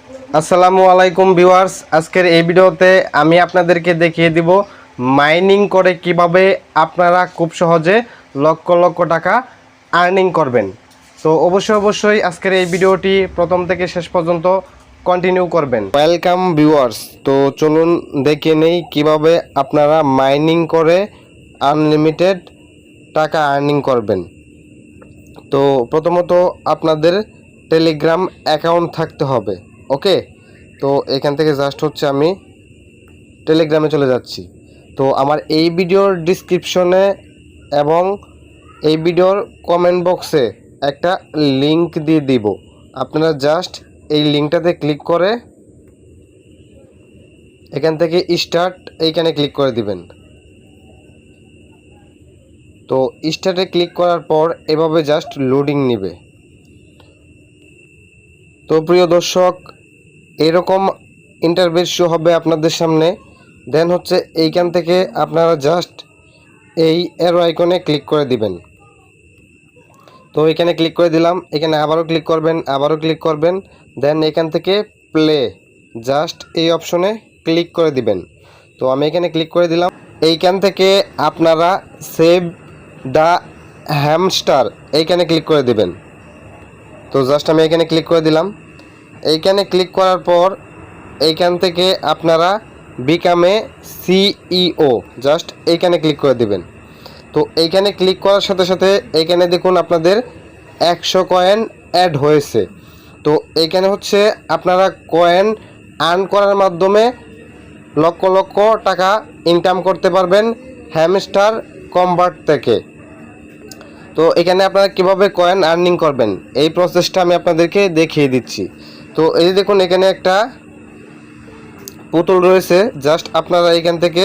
আসসালামু আলাইকুম ভিউয়ার্স, আজকের এই ভিডিওতে আমি আপনাদেরকে দেখিয়ে দিব মাইনিং করে কিভাবে আপনারা খুব সহজে লক্ষ লক্ষ টাকা আর্নিং করবেন। তো অবশ্যই আজকের এই ভিডিওটি প্রথম থেকে শেষ পর্যন্ত কন্টিনিউ করবেন। ওয়েলকাম ভিউয়ার্স, তো চলুন দেখে নেই কিভাবে আপনারা মাইনিং করে আনলিমিটেড টাকা আর্নিং করবেন। তো প্রথমত আপনাদের টেলিগ্রাম অ্যাকাউন্ট থাকতে হবে। ওকে, তো এখান থেকে জাস্ট হচ্ছে আমি টেলিগ্রামে চলে যাচ্ছি। তো আমার এই ভিডিওর ডিসক্রিপশনে এবং এই ভিডিওর কমেন্ট বক্সে একটা লিংক দিয়ে দিব। আপনারা জাস্ট এই লিঙ্কটাতে ক্লিক করে এখান থেকে স্টার্ট এইখানে ক্লিক করে দিবেন। তো স্টার্টে ক্লিক করার পর এভাবে জাস্ট লোডিং নেবে। তো প্রিয় দর্শক, এরকম ইন্টারভিউ শো হবে আপনাদের সামনে। দেন হচ্ছে এইখান থেকে আপনারা জাস্ট এই অ্যারো আইকনে ক্লিক করে দিবেন। তো এখানে ক্লিক করে দিলাম, এখানে আবারও ক্লিক করবেন, আবারও ক্লিক করবেন। দেন এখান থেকে প্লে, জাস্ট এই অপশনে ক্লিক করে দিবেন। তো আমি এখানে ক্লিক করে দিলাম। এইখান থেকে আপনারা সেভ দ্য হ্যামস্টার এইখানে ক্লিক করে দিবেন। তো জাস্ট আমি এখানে ক্লিক করে দিলাম। এইখানে ক্লিক করার পর এইখান থেকে আপনারা বিকামে সিইও জাস্ট এইখানে ক্লিক করে দিবেন। তো এইখানে ক্লিক করার সাথে সাথে এইখানে দেখুন আপনাদের 100 কয়েন অ্যাড হয়েছে। তো এইখানে হচ্ছে আপনারা কয়েন আর্ন করার মাধ্যমে লক্ষ লক্ষ টাকা ইনকাম করতে পারবেন হ্যামস্টার কনভার্ট থেকে। তো এখানে আপনারা কিভাবে কয়েন আর্নিং করবেন এই প্রসেসটা আমি আপনাদেরকে দেখিয়ে দিচ্ছি। তো এই দেখুন এখানে একটা পুতুল রয়েছে, জাস্ট আপনারা এখান থেকে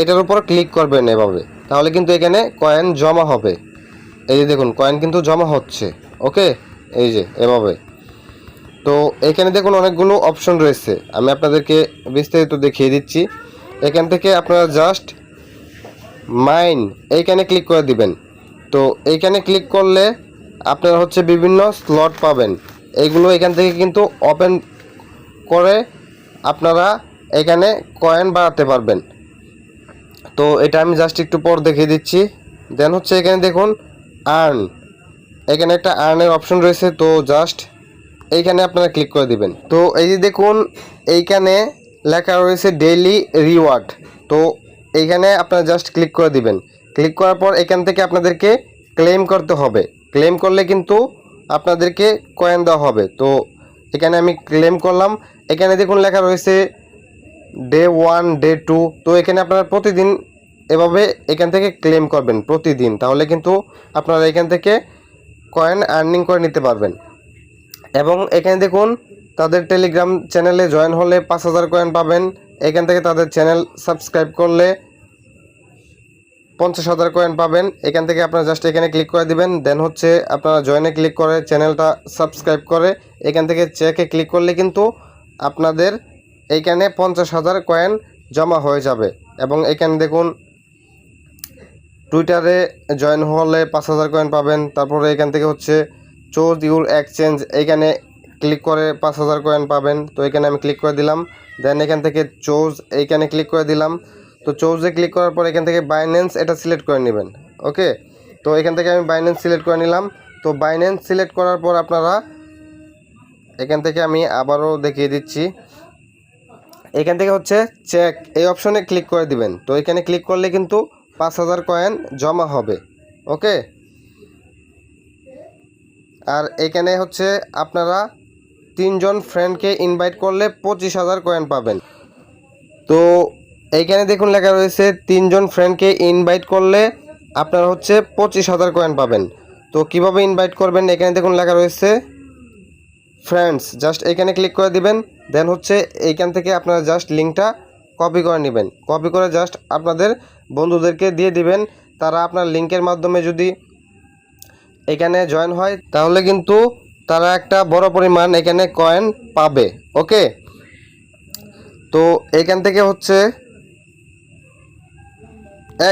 এটার উপর ক্লিক করবেন এভাবে, তাহলে কিন্তু এখানে কয়েন জমা হবে। এই যে দেখুন কয়েন কিন্তু জমা হচ্ছে। ওকে, এই যে এভাবে। তো এখানে দেখুন অনেকগুলো অপশন রয়েছে, আমি আপনাদেরকে বিস্তারিত দেখিয়ে দিচ্ছি। এখান থেকে আপনারা জাস্ট মাইন এইখানে ক্লিক করে দিবেন। তো এইখানে ক্লিক করলে আপনারা হচ্ছে বিভিন্ন স্লট পাবেন। এইগুলো এখান থেকে কিন্তু ওপেন করে আপনারা এখানে কয়েন বাড়াতে পারবেন। তো এটা আমি জাস্ট একটু পর দেখিয়ে দিচ্ছি। দেন হচ্ছে এখানে দেখুন আর্ন, এখানে একটা আর্নের অপশন রয়েছে। তো জাস্ট এইখানে আপনারা ক্লিক করে দিবেন। তো এই যে দেখুন এইখানে লেখা রয়েছে ডেইলি রিওয়ার্ড। তো এইখানে আপনারা জাস্ট ক্লিক করে দিবেন। ক্লিক করার পর এখান থেকে আপনাদেরকে ক্লেম করতে হবে। ক্লেম করলে কিন্তু আপনাদেরকে কয়েন দেওয়া হবে। তো এখানে আমি ক্লেম করলাম। এখানে দেখুন লেখা রয়েছে ডে 1, ডে 2। তো এখানে আপনারা প্রতিদিন এভাবে এখান থেকে ক্লেম করবেন প্রতিদিন, তাহলে কিন্তু আপনারা এখান থেকে কয়েন আর্নিং করে নিতে পারবেন। এবং এখানে দেখুন তাদের টেলিগ্রাম চ্যানেলে জয়েন হলে 5000 কয়েন পাবেন। এখান থেকে তাদের চ্যানেল সাবস্ক্রাইব করলে 50,000 কয়েন পাবেন। এখান থেকে আপনারা জাস্ট এখানে ক্লিক করে দিবেন। দেন হচ্ছে আপনারা জয়েনে ক্লিক করে চ্যানেলটা সাবস্ক্রাইব করে এখান থেকে চেকে ক্লিক করলে কিন্তু আপনাদের এইখানে 50,000 কয়েন জমা হয়ে যাবে। এবং এখানে দেখুন টুইটারে জয়েন হলে 5000 কয়েন পাবেন। তারপরে এখান থেকে হচ্ছে চুজ ইউর এক্সচেঞ্জ, এইখানে ক্লিক করে 5000 কয়েন পাবেন। তো এখানে আমি ক্লিক করে দিলাম। দেন এখান থেকে চুজ এইখানে ক্লিক করে দিলাম। তো চুজে ক্লিক করার পর এখান থেকে বাইন্যান্স এটা সিলেক্ট করে নেবেন। ওকে, তো এখান থেকে আমি বাইন্যান্স সিলেক্ট করে নিলাম। তো বাইন্যান্স সিলেক্ট করার পর আপনারা এখান থেকে আমি আবারও দেখিয়ে দিচ্ছি। এখান থেকে হচ্ছে চেক এই অপশনে ক্লিক করে দিবেন। তো এখানে ক্লিক করলে কিন্তু 5000 কয়েন জমা হবে। ওকে, আর এখানে হচ্ছে আপনারা 3 জন ফ্রেন্ডকে ইনভাইট করলে 25,000 কয়েন পাবেন। তো এইখানে দেখুন লেখা রয়েছে 3 জন ফ্রেন্ডকে ইনভাইট করলে আপনারা হচ্ছে 25,000 কয়েন পাবেন। তো কিভাবে ইনভাইট করবেন এখানে দেখুন লেখা রয়েছে ফ্রেন্ডস, জাস্ট এখানে ক্লিক করে দিবেন। দেন হচ্ছে এইখান থেকে আপনারা জাস্ট লিঙ্কটা কপি করে নেবেন। কপি করে জাস্ট আপনাদের বন্ধুদেরকে দিয়ে দিবেন। তারা আপনার লিঙ্কের মাধ্যমে যদি এখানে জয়েন হয় তাহলে কিন্তু তারা একটা বড় পরিমাণ এখানে কয়েন পাবে। ওকে, তো এখান থেকে হচ্ছে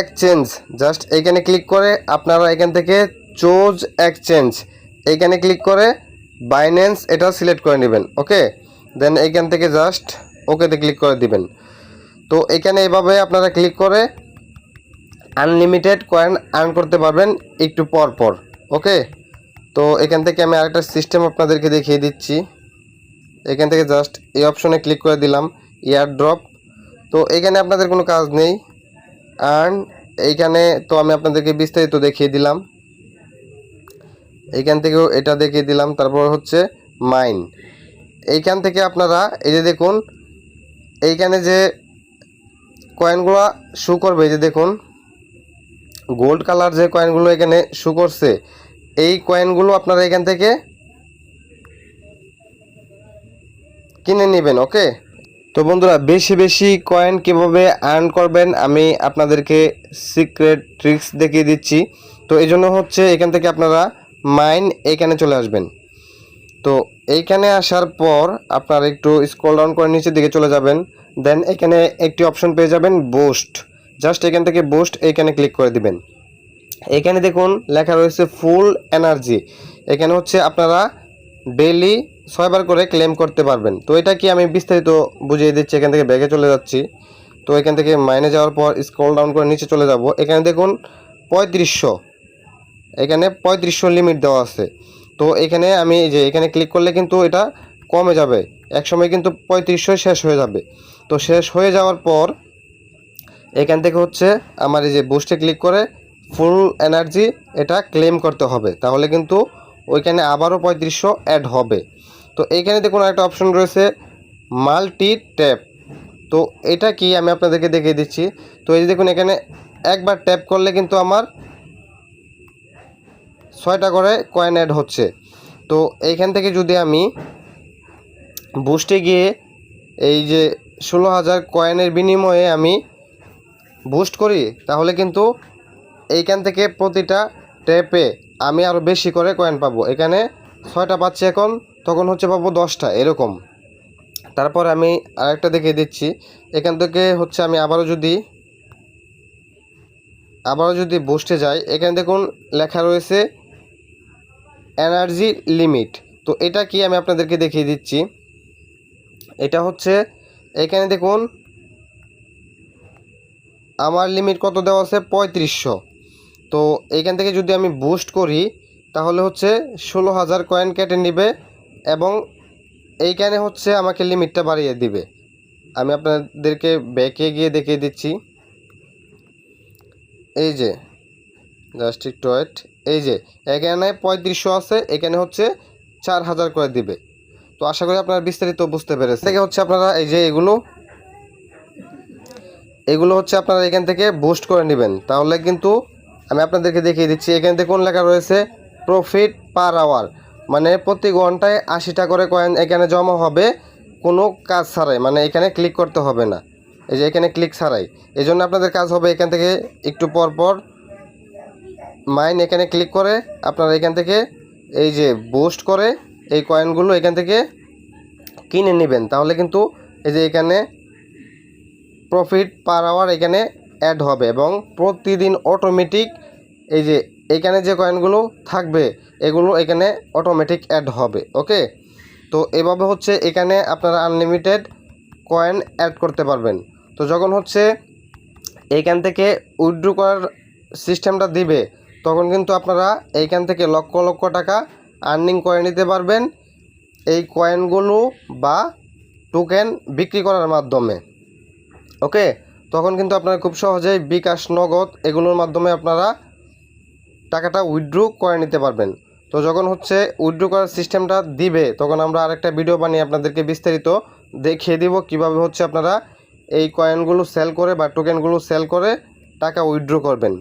এক্সচেঞ্জ, জাস্ট এইখানে ক্লিক করে আপনারা এখান থেকে চুজ এক্সচেঞ্জ এইখানে ক্লিক করে বাইন্যান্স এটা সিলেক্ট করে নেবেন। ওকে, দেন এইখান থেকে জাস্ট ওকেতে ক্লিক করে দিবেন। তো এখানে এভাবে আপনারা ক্লিক করে আনলিমিটেড কয়েন আর্ন করতে পারবেন একটু পর পর। ওকে, তো এখান থেকে আমি আরেকটা সিস্টেম আপনাদেরকে দেখিয়ে দিচ্ছি। এখান থেকে জাস্ট এই অপশনে ক্লিক করে দিলাম, এয়ার ড্রপ। তো এখানে আপনাদের কোনো কাজ নেই, আর্ন এইখানে তো আমি আপনাদেরকে বিস্তারিত দেখিয়ে দিলাম, এইখান থেকেও এটা দেখিয়ে দিলাম। তারপর হচ্ছে মাইন, এইখান থেকে আপনারা এই যে দেখুন এইখানে যে কয়েনগুলো শো করবে, এই যে দেখুন গোল্ড কালার যে কয়েনগুলো এখানে শো করছে, এই কয়েনগুলো আপনারা এখান থেকে কিনে নেবেন। ওকে, তো বন্ধুরা বেশি বেশি কয়েন কীভাবে আর্ন করবেন আমি আপনাদেরকে সিক্রেট ট্রিক্স দেখিয়ে দিচ্ছি। তো এই জন্য হচ্ছে এখান থেকে আপনারা মাইন এইখানে চলে আসবেন। তো এইখানে আসার পর আপনারা একটু স্ক্রল ডাউন করে নিচের দিকে চলে যাবেন। দেন এখানে একটি অপশন পেয়ে যাবেন বুস্ট, জাস্ট এখান থেকে বুস্ট এইখানে ক্লিক করে দিবেন। এখানে দেখুন লেখা রয়েছে ফুল এনার্জি, এখানে হচ্ছে আপনারা ডেইলি 6 বার করে ক্লেম করতে পারবেন। তো এটা কি আমি বিস্তারিত বুঝিয়ে দিচ্ছি। এখান থেকে ব্যাগে চলে যাচ্ছি। তো এখান থেকে মাইনে যাওয়ার পর স্ক্রল ডাউন করে নিচে চলে যাব। এখানে দেখুন 3500, এখানে 3500 লিমিট দেওয়া আছে। তো এখানে আমি যে এখানে ক্লিক করলে কিন্তু এটা কমে যাবে, একসময় কিন্তু 3500 শেষ হয়ে যাবে। তো শেষ হয়ে যাওয়ার পর এখান থেকে হচ্ছে আমার এই যে বুস্টে ক্লিক করে ফুল এনার্জি এটা ক্লেম করতে হবে, তাহলে কিন্তু ওইখানে আবারও 3500 অ্যাড হবে। তো এইখানে দেখুন একটা অপশন রয়েছে মাল্টি ট্যাপ। তো এটা কি আমি আপনাদেরকে দেখিয়ে দিচ্ছি। তো এই যে দেখুন এখানে একবার ট্যাপ করলে কিন্তু আমার 6টা করে কয়েন অ্যাড হচ্ছে। তো এইখান থেকে যদি আমি বুস্টে গিয়ে এই যে 16,000 কয়েনের বিনিময়ে আমি বুস্ট করি, তাহলে কিন্তু এইখান থেকে প্রতিটা ট্যাপে আমি আরও বেশি করে কয়েন পাবো। এখানে 6টা পাচ্ছি এখন, তখন হচ্ছে পাবো 10টা এরকম। তারপর আমি আরেকটা দেখিয়ে দিচ্ছি। এখান থেকে হচ্ছে আমি আবারও যদি বুস্টে যাই, এখানে দেখুন লেখা রয়েছে এনার্জি লিমিট। তো এটা কি আমি আপনাদেরকে দেখিয়ে দিচ্ছি। এটা হচ্ছে এখানে দেখুন আমার লিমিট কত দেওয়া আছে 3500। তো এইখান থেকে যদি আমি বুস্ট করি তাহলে হচ্ছে 16,000 কয়েন কেটে নেবে এবং এইখানে হচ্ছে আমাকে লিমিটটা বাড়িয়ে দিবে। আমি আপনাদেরকে ব্যাকে গিয়ে দেখিয়ে দিচ্ছি। এই যে জাস্ট একটু ওয়েট, এই যে এখানে 3500 আছে, এখানে হচ্ছে 4000 করে দিবে। তো আশা করি আপনারা বিস্তারিত বুঝতে পেরেছেন। থেকে হচ্ছে আপনারা এই যে এগুলো হচ্ছে আপনারা এখান থেকে বুস্ট করে নেবেন, তাহলে কিন্তু আমি আপনাদেরকে দেখিয়ে দিচ্ছি। এখানে দেখুন লেখা রয়েছে প্রফিট পার আওয়ার, মানে প্রতি ঘন্টায় 80টা করে কয়েন এখানে জমা হবে কোনো কাজ ছাড়াই, মানে এখানে ক্লিক করতে হবে না, এই যে এখানে ক্লিক ছাড়াই। এই জন্য আপনাদের কাজ হবে এখান থেকে একটু পর পর মাইন এখানে ক্লিক করে আপনারা এখান থেকে এই যে বুস্ট করে এই কয়েনগুলো এখান থেকে কিনে নেবেন, তাহলে কিন্তু এই যে এখানে প্রফিট পার আওয়ার এখানে অ্যাড হবে এবং প্রতিদিন অটোমেটিক এই যে এখানে যে কয়েনগুলো থাকবে এগুলো এখানে অটোমেটিক অ্যাড হবে। ওকে, তো এভাবে হচ্ছে এখানে আপনারা আনলিমিটেড কয়েন অ্যাড করতে পারবেন। তো যখন হচ্ছে এইখান থেকে উইথড্র করার সিস্টেমটা দিবে, তখন কিন্তু আপনারা এইখান থেকে লক্ষ লক্ষ টাকা আর্নিং করে নিতে পারবেন এই কয়েনগুলো বা টোকেন বিক্রি করার মাধ্যমে। ওকে, তখন কিন্তু আপনারা খুব সহজেই বিকাশ, নগদ এগুলোর মাধ্যমে আপনারা টাকাটা উইথড্র করে নিতে পারবেন। তো যখন হচ্ছে উইথড্র করার সিস্টেমটা দিবে, তখন আমরা আরেকটা ভিডিও বানিয়ে আপনাদেরকে বিস্তারিত দেখিয়ে দিব কিভাবে হচ্ছে আপনারা এই কয়েনগুলো সেল করে বা টোকেনগুলো সেল করে টাকা উইথড্র করবেন।